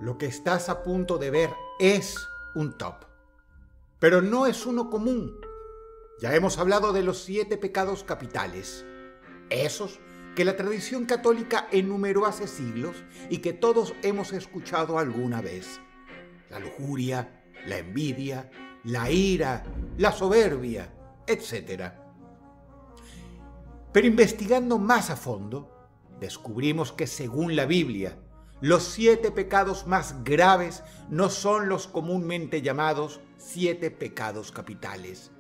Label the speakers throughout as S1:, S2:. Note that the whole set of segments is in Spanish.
S1: Lo que estás a punto de ver es un top, pero no es uno común. Ya hemos hablado de los 7 pecados capitales, esos que la tradición católica enumeró hace siglos y que todos hemos escuchado alguna vez. La lujuria, la envidia, la ira, la soberbia, etc. Pero investigando más a fondo, descubrimos que según la Biblia, los 7 pecados más graves no son los comúnmente llamados 7 pecados capitales.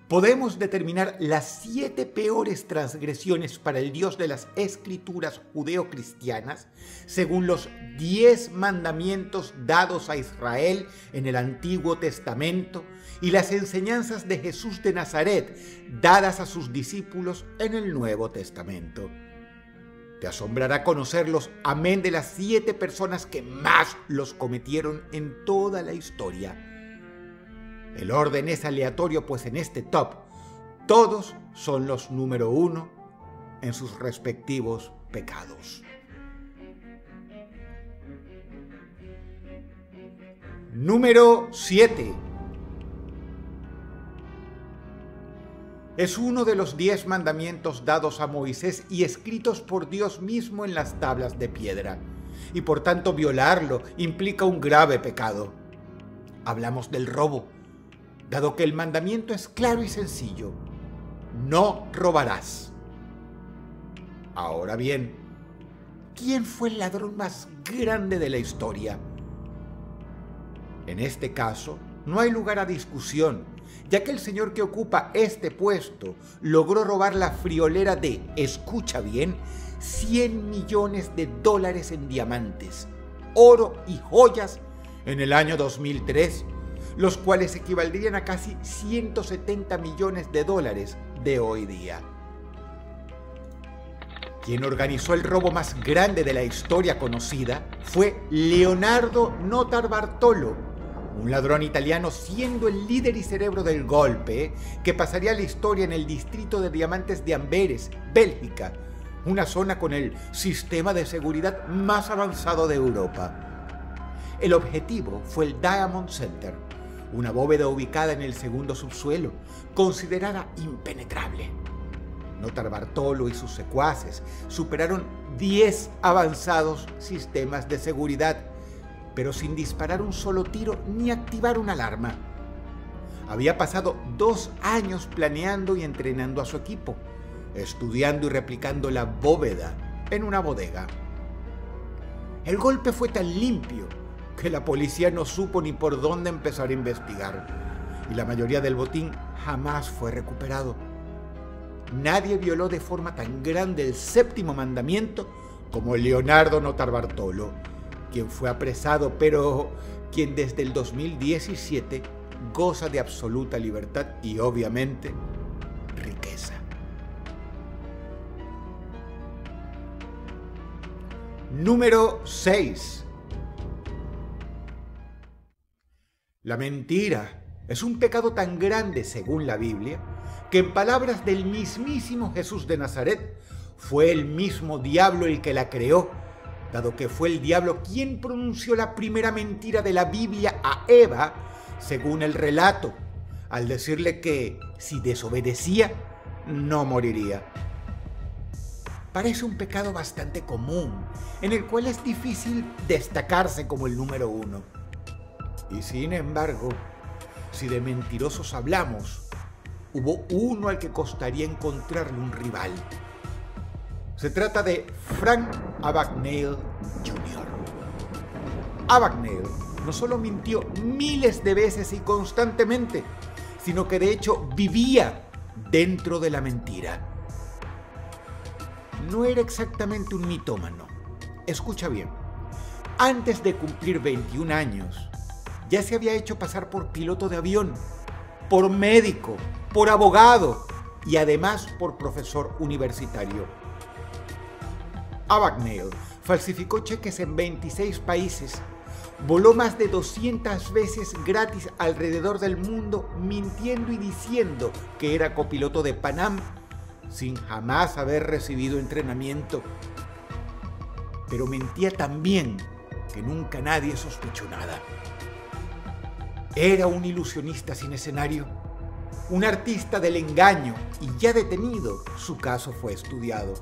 S1: Podemos determinar las 7 peores transgresiones para el Dios de las Escrituras judeocristianas según los 10 mandamientos dados a Israel en el Antiguo Testamento y las enseñanzas de Jesús de Nazaret dadas a sus discípulos en el Nuevo Testamento. Te asombrará conocer los amén de las 7 personas que más los cometieron en toda la historia. El orden es aleatorio, pues en este top todos son los número 1 en sus respectivos pecados. Número 7. Es uno de los 10 mandamientos dados a Moisés y escritos por Dios mismo en las tablas de piedra, y por tanto violarlo implica un grave pecado. Hablamos del robo, dado que el mandamiento es claro y sencillo: no robarás. Ahora bien, ¿quién fue el ladrón más grande de la historia? En este caso, no hay lugar a discusión, ya que el señor que ocupa este puesto logró robar la friolera de, escucha bien, $100 millones en diamantes, oro y joyas en el año 2003, los cuales equivaldrían a casi $170 millones de hoy día. Quien organizó el robo más grande de la historia conocida fue Leonardo Notarbartolo, un ladrón italiano, siendo el líder y cerebro del golpe que pasaría a la historia en el distrito de diamantes de Amberes, Bélgica, una zona con el sistema de seguridad más avanzado de Europa. El objetivo fue el Diamond Center, una bóveda ubicada en el segundo subsuelo, considerada impenetrable. Notarbartolo y sus secuaces superaron 10 avanzados sistemas de seguridad, pero sin disparar un solo tiro ni activar una alarma. Había pasado 2 años planeando y entrenando a su equipo, estudiando y replicando la bóveda en una bodega. El golpe fue tan limpio que la policía no supo ni por dónde empezar a investigar, y la mayoría del botín jamás fue recuperado. Nadie violó de forma tan grande el 7º mandamiento como Leonardo Notarbartolo, quien fue apresado, pero quien desde el 2017 goza de absoluta libertad y, obviamente, riqueza. Número 6. La mentira es un pecado tan grande, según la Biblia, que en palabras del mismísimo Jesús de Nazaret, fue el mismo diablo el que la creó, dado que fue el diablo quien pronunció la primera mentira de la Biblia a Eva, según el relato, al decirle que si desobedecía, no moriría. Parece un pecado bastante común, en el cual es difícil destacarse como el número 1. Y sin embargo, si de mentirosos hablamos, hubo uno al que costaría encontrarle un rival. Se trata de Frank Abagnale Jr. Abagnale no solo mintió miles de veces y constantemente, sino que de hecho vivía dentro de la mentira. No era exactamente un mitómano. Escucha bien. Antes de cumplir 21 años, ya se había hecho pasar por piloto de avión, por médico, por abogado y además por profesor universitario. Abagnale falsificó cheques en 26 países, voló más de 200 veces gratis alrededor del mundo mintiendo y diciendo que era copiloto de Pan Am sin jamás haber recibido entrenamiento. pero mentía tan bien que nunca nadie sospechó nada. Era un ilusionista sin escenario, un artista del engaño, y ya detenido, su caso fue estudiado.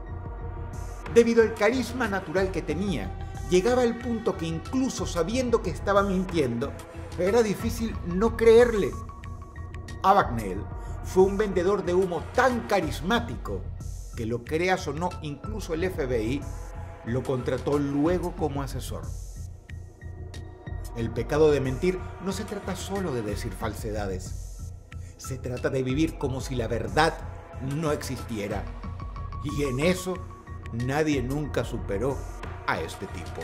S1: Debido al carisma natural que tenía, llegaba al punto que incluso sabiendo que estaba mintiendo, era difícil no creerle. Abagnale fue un vendedor de humo tan carismático que, lo creas o no, incluso el FBI lo contrató luego como asesor. El pecado de mentir no se trata solo de decir falsedades. Se trata de vivir como si la verdad no existiera. Y en eso nadie nunca superó a este tipo.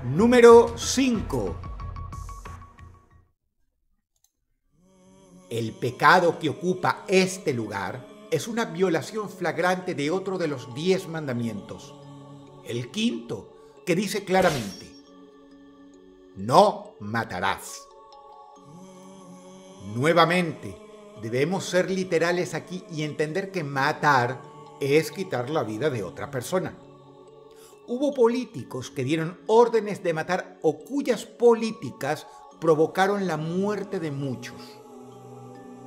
S1: Número 5. El pecado que ocupa este lugar es una violación flagrante de otro de los 10 mandamientos. El quinto, que dice claramente: no matarás. Nuevamente, debemos ser literales aquí y entender que matar es quitar la vida de otra persona. Hubo políticos que dieron órdenes de matar o cuyas políticas provocaron la muerte de muchos.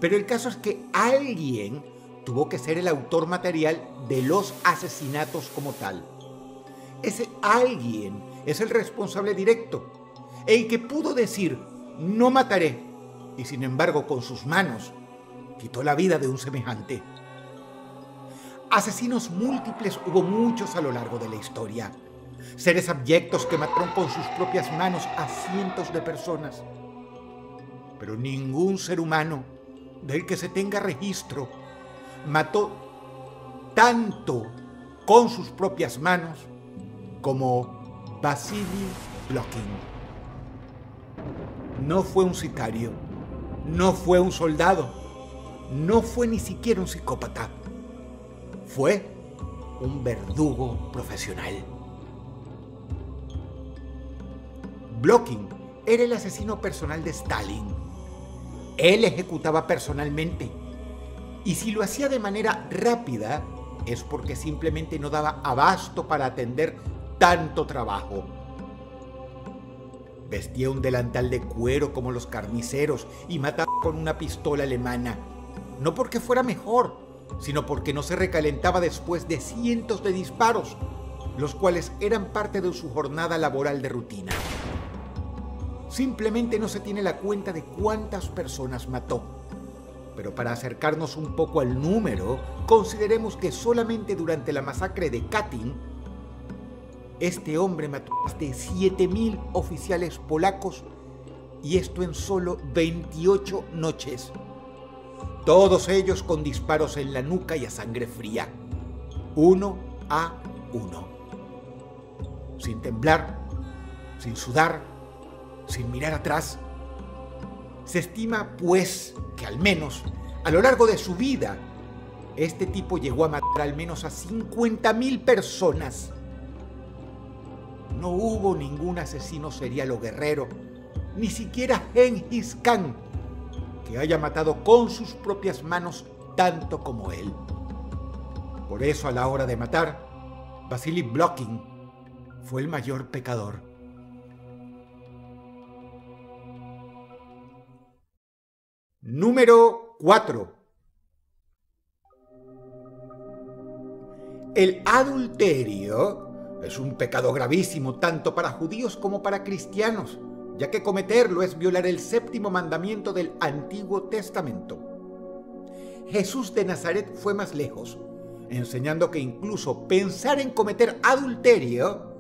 S1: Pero el caso es que alguien tuvo que ser el autor material de los asesinatos como tal. Ese alguien es el responsable directo, el que pudo decir no mataré, y sin embargo con sus manos quitó la vida de un semejante. Asesinos múltiples hubo muchos a lo largo de la historia. Seres abyectos que mataron con sus propias manos a cientos de personas. Pero ningún ser humano del que se tenga registro mató tanto con sus propias manos como Vasily Blokhin. No fue un sicario, no fue un soldado, no fue ni siquiera un psicópata. Fue un verdugo profesional. Blokhin era el asesino personal de Stalin. Él ejecutaba personalmente, y si lo hacía de manera rápida es porque simplemente no daba abasto para atender tanto trabajo. Vestía un delantal de cuero como los carniceros y mataba con una pistola alemana, no porque fuera mejor, sino porque no se recalentaba después de cientos de disparos, los cuales eran parte de su jornada laboral de rutina. Simplemente no se tiene la cuenta de cuántas personas mató. Pero para acercarnos un poco al número, consideremos que solamente durante la masacre de Katyn, este hombre mató más de 7.000 oficiales polacos, y esto en solo 28 noches. Todos ellos con disparos en la nuca y a sangre fría, uno a uno. Sin temblar, sin sudar, sin mirar atrás. Se estima, pues, que al menos a lo largo de su vida, este tipo llegó a matar al menos a 50.000 personas. No hubo ningún asesino serial o guerrero, ni siquiera Genghis Khan, que haya matado con sus propias manos tanto como él. Por eso, a la hora de matar, Vasily Blokhin fue el mayor pecador. Número 4. El adulterio es un pecado gravísimo tanto para judíos como para cristianos, ya que cometerlo es violar el 7º mandamiento del Antiguo Testamento. Jesús de Nazaret fue más lejos, enseñando que incluso pensar en cometer adulterio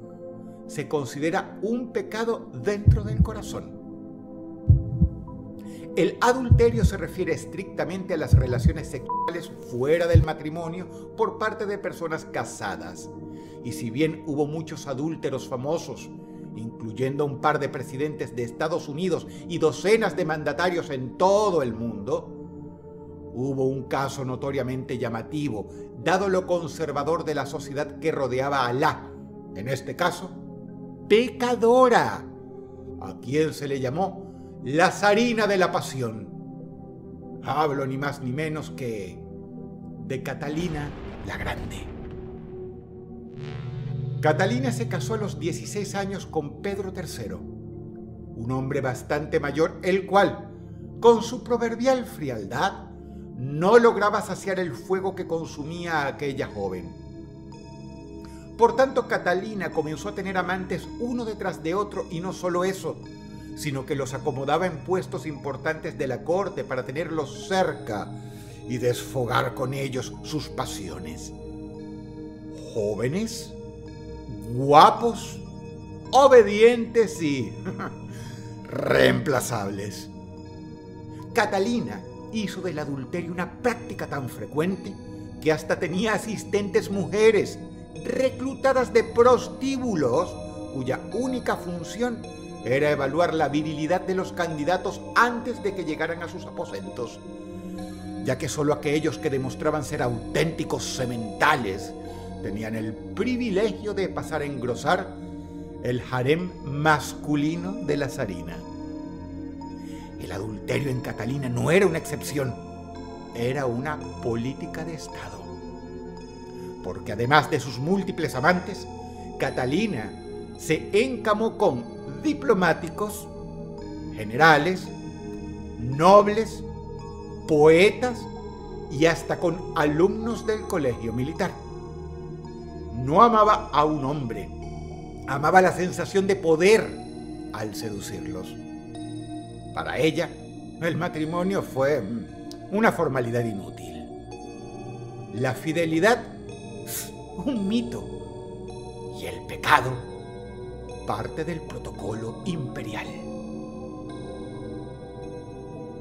S1: se considera un pecado dentro del corazón. El adulterio se refiere estrictamente a las relaciones sexuales fuera del matrimonio por parte de personas casadas. Y si bien hubo muchos adúlteros famosos, incluyendo un par de presidentes de Estados Unidos y docenas de mandatarios en todo el mundo, hubo un caso notoriamente llamativo, dado lo conservador de la sociedad que rodeaba a Alá, en este caso, pecadora, a quien se le llamó la zarina de la pasión. Hablo ni más ni menos que de Catalina la Grande. Catalina se casó a los 16 años con Pedro III, un hombre bastante mayor, el cual, con su proverbial frialdad, no lograba saciar el fuego que consumía a aquella joven. Por tanto, Catalina comenzó a tener amantes uno detrás de otro, y no solo eso, sino que los acomodaba en puestos importantes de la corte para tenerlos cerca y desfogar con ellos sus pasiones. Jóvenes, guapos, obedientes y reemplazables. Catalina hizo del adulterio una práctica tan frecuente que hasta tenía asistentes mujeres reclutadas de prostíbulos cuya única función era evaluar la virilidad de los candidatos antes de que llegaran a sus aposentos, ya que solo aquellos que demostraban ser auténticos sementales tenían el privilegio de pasar a engrosar el harem masculino de la zarina. El adulterio en Catalina no era una excepción, era una política de Estado. Porque además de sus múltiples amantes, Catalina se encamó con diplomáticos, generales, nobles, poetas y hasta con alumnos del colegio militar. No amaba a un hombre, amaba la sensación de poder al seducirlos. Para ella, el matrimonio fue una formalidad inútil. La fidelidad, un mito. Y el pecado, parte del protocolo imperial.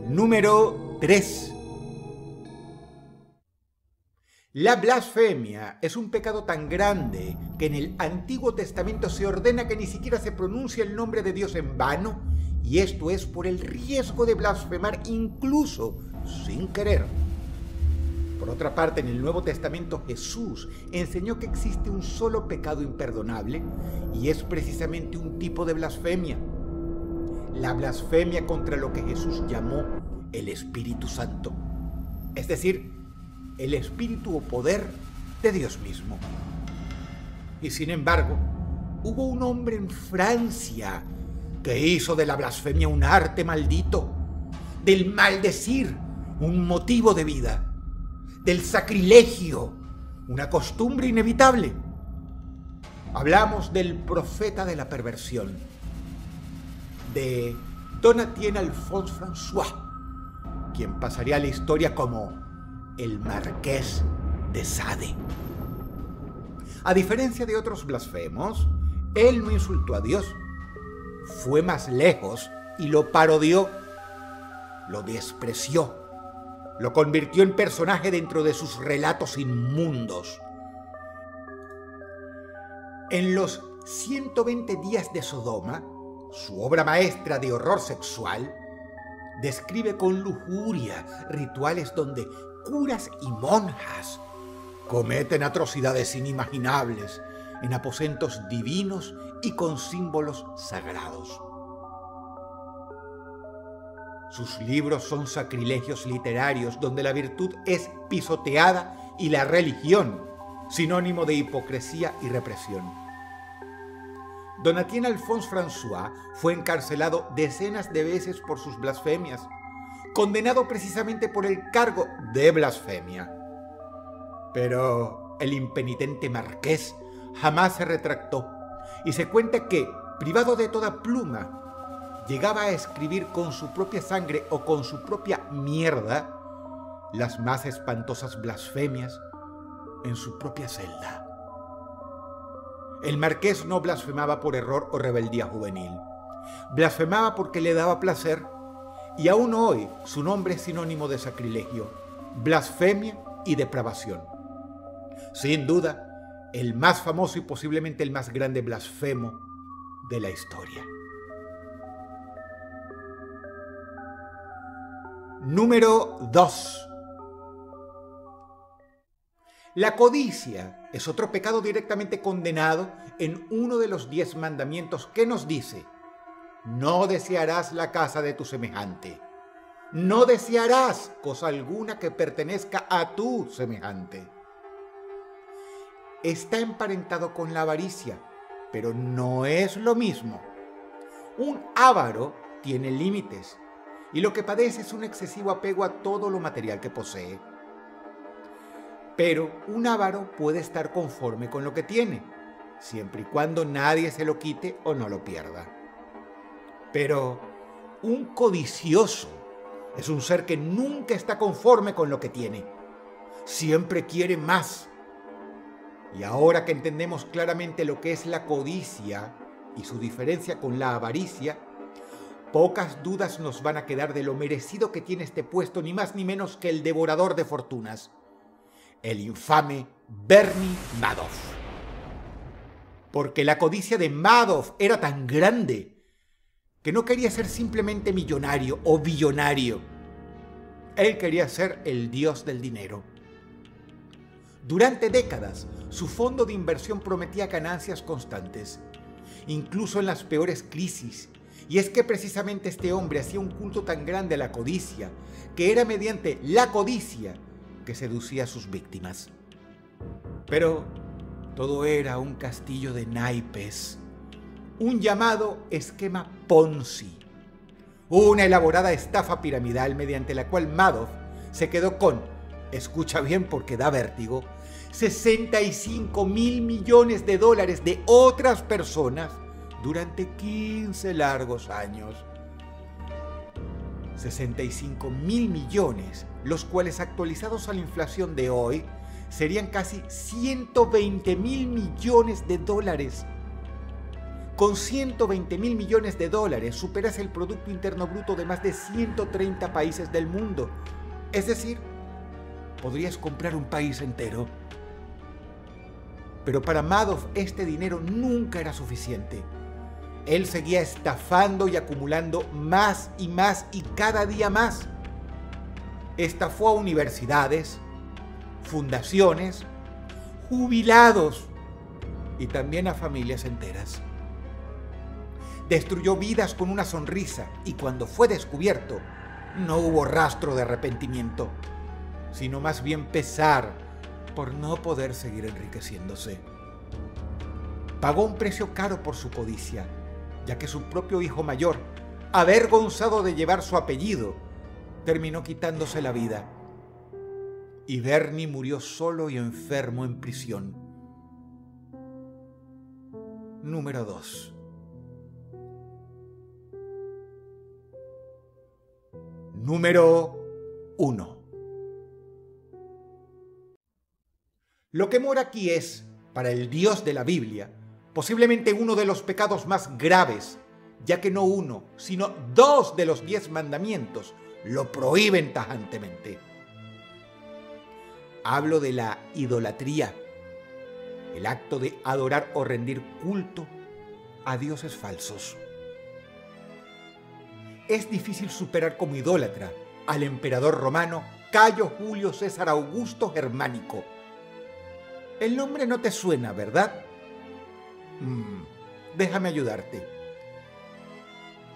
S1: Número 3. La blasfemia es un pecado tan grande que en el Antiguo Testamento se ordena que ni siquiera se pronuncie el nombre de Dios en vano, y esto es por el riesgo de blasfemar incluso sin querer. Por otra parte, en el Nuevo Testamento Jesús enseñó que existe un solo pecado imperdonable, y es precisamente un tipo de blasfemia: la blasfemia contra lo que Jesús llamó el Espíritu Santo, es decir, el espíritu o poder de Dios mismo. Y sin embargo, hubo un hombre en Francia que hizo de la blasfemia un arte maldito, del maldecir un motivo de vida, del sacrilegio una costumbre inevitable. Hablamos del profeta de la perversión, de Donatien Alphonse François, quien pasaría a la historia como el Marqués de Sade. A diferencia de otros blasfemos, él no insultó a Dios, fue más lejos y lo parodió, lo despreció, lo convirtió en personaje dentro de sus relatos inmundos. En los 120 días de Sodoma, su obra maestra de horror sexual, describe con lujuria rituales donde curas y monjas cometen atrocidades inimaginables en aposentos divinos y con símbolos sagrados. Sus libros son sacrilegios literarios donde la virtud es pisoteada y la religión sinónimo de hipocresía y represión. Donatien Alphonse François fue encarcelado decenas de veces por sus blasfemias, condenado precisamente por el cargo de blasfemia. Pero el impenitente marqués jamás se retractó, y se cuenta que, privado de toda pluma, llegaba a escribir con su propia sangre o con su propia mierda las más espantosas blasfemias en su propia celda. El marqués no blasfemaba por error o rebeldía juvenil. Blasfemaba porque le daba placer, y aún hoy su nombre es sinónimo de sacrilegio, blasfemia y depravación. Sin duda, el más famoso y posiblemente el más grande blasfemo de la historia. Número 2. La codicia es otro pecado directamente condenado en uno de los 10 mandamientos que nos dice: no desearás la casa de tu semejante. No desearás cosa alguna que pertenezca a tu semejante. está emparentado con la avaricia, pero no es lo mismo. Un avaro tiene límites y lo que padece es un excesivo apego a todo lo material que posee. Pero un avaro puede estar conforme con lo que tiene, siempre y cuando nadie se lo quite o no lo pierda. Pero un codicioso es un ser que nunca está conforme con lo que tiene. Siempre quiere más. Y ahora que entendemos claramente lo que es la codicia y su diferencia con la avaricia, pocas dudas nos van a quedar de lo merecido que tiene este puesto, ni más ni menos que el devorador de fortunas, el infame Bernie Madoff. Porque la codicia de Madoff era tan grande que no quería ser simplemente millonario o billonario. Él quería ser el dios del dinero. Durante décadas, su fondo de inversión prometía ganancias constantes, incluso en las peores crisis. Y es que precisamente este hombre hacía un culto tan grande a la codicia, que era mediante la codicia que seducía a sus víctimas. Pero todo era un castillo de naipes, un llamado esquema Ponzi, una elaborada estafa piramidal mediante la cual Madoff se quedó con, escucha bien porque da vértigo, 65.000 millones de dólares de otras personas durante 15 largos años. 65.000 millones, los cuales actualizados a la inflación de hoy serían casi 120.000 millones de dólares. Con 120.000 millones de dólares superas el Producto Interno Bruto de más de 130 países del mundo. Es decir, podrías comprar un país entero. Pero para Madoff este dinero nunca era suficiente. Él seguía estafando y acumulando más y cada día más. Estafó a universidades, fundaciones, jubilados y también a familias enteras. Destruyó vidas con una sonrisa y cuando fue descubierto no hubo rastro de arrepentimiento, sino más bien pesar por no poder seguir enriqueciéndose. Pagó un precio caro por su codicia, ya que su propio hijo mayor, avergonzado de llevar su apellido, terminó quitándose la vida. Y Bernie murió solo y enfermo en prisión. Número 2. Número 1. Lo que mora aquí es, para el Dios de la Biblia, posiblemente uno de los pecados más graves, ya que no uno, sino 2 de los 10 mandamientos lo prohíben tajantemente. Hablo de la idolatría, el acto de adorar o rendir culto a dioses falsos. Es difícil superar como idólatra al emperador romano Cayo Julio César Augusto Germánico. El nombre no te suena, ¿verdad? Déjame ayudarte.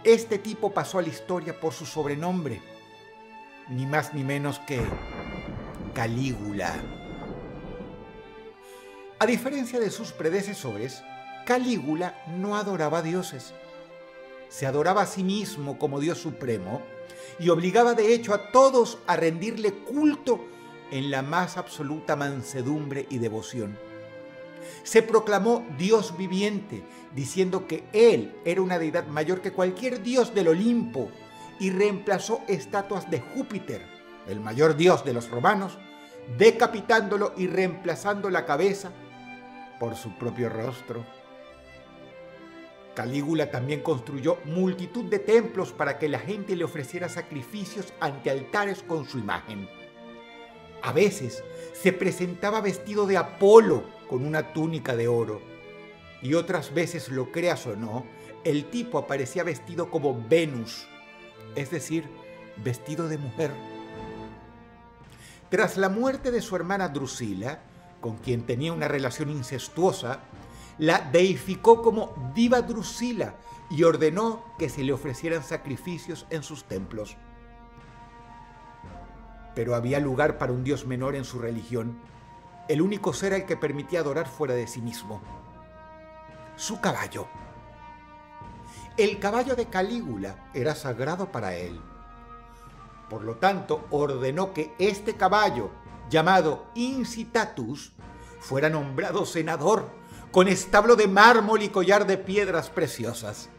S1: Este tipo pasó a la historia por su sobrenombre, ni más ni menos que Calígula. A diferencia de sus predecesores, Calígula no adoraba a dioses. Se adoraba a sí mismo como Dios supremo y obligaba de hecho a todos a rendirle culto en la más absoluta mansedumbre y devoción. Se proclamó Dios viviente, diciendo que él era una deidad mayor que cualquier dios del Olimpo, y reemplazó estatuas de Júpiter, el mayor dios de los romanos, decapitándolo y reemplazando la cabeza por su propio rostro. Calígula también construyó multitud de templos para que la gente le ofreciera sacrificios ante altares con su imagen. A veces se presentaba vestido de Apolo con una túnica de oro, y otras veces, lo creas o no, el tipo aparecía vestido como Venus, es decir, vestido de mujer. Tras la muerte de su hermana Drusila, con quien tenía una relación incestuosa, la deificó como diva Drusila y ordenó que se le ofrecieran sacrificios en sus templos. Pero había lugar para un dios menor en su religión, el único ser al que permitía adorar fuera de sí mismo: su caballo. El caballo de Calígula era sagrado para él. Por lo tanto, ordenó que este caballo, llamado Incitatus, fuera nombrado senador, con establo de mármol y collar de piedras preciosas.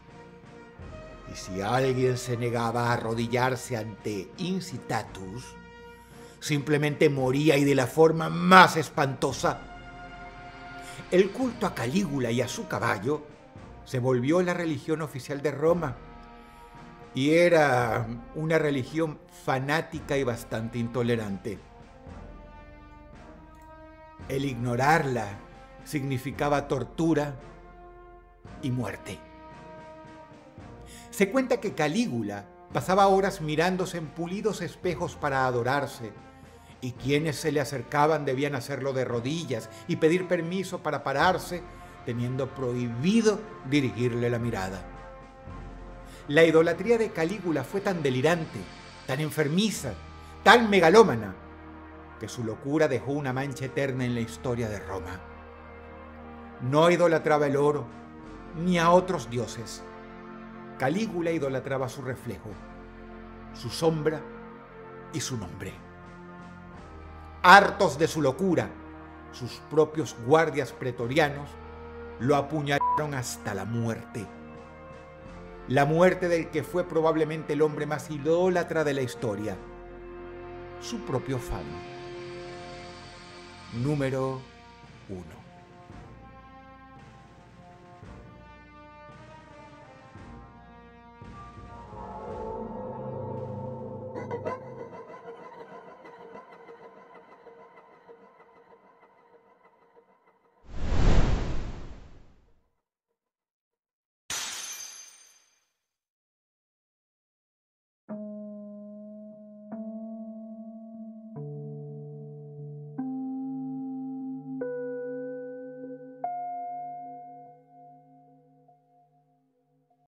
S1: Y si alguien se negaba a arrodillarse ante Incitatus, simplemente moría, y de la forma más espantosa. El culto a Calígula y a su caballo se volvió la religión oficial de Roma, y era una religión fanática y bastante intolerante. El ignorarla significaba tortura y muerte. Se cuenta que Calígula pasaba horas mirándose en pulidos espejos para adorarse, y quienes se le acercaban debían hacerlo de rodillas y pedir permiso para pararse, teniendo prohibido dirigirle la mirada. La idolatría de Calígula fue tan delirante, tan enfermiza, tan megalómana, que su locura dejó una mancha eterna en la historia de Roma. No idolatraba el oro, ni a otros dioses. Calígula idolatraba su reflejo, su sombra y su nombre. Hartos de su locura, sus propios guardias pretorianos lo apuñalaron hasta la muerte. La muerte del que fue probablemente el hombre más idólatra de la historia, su propio fan. Número 1.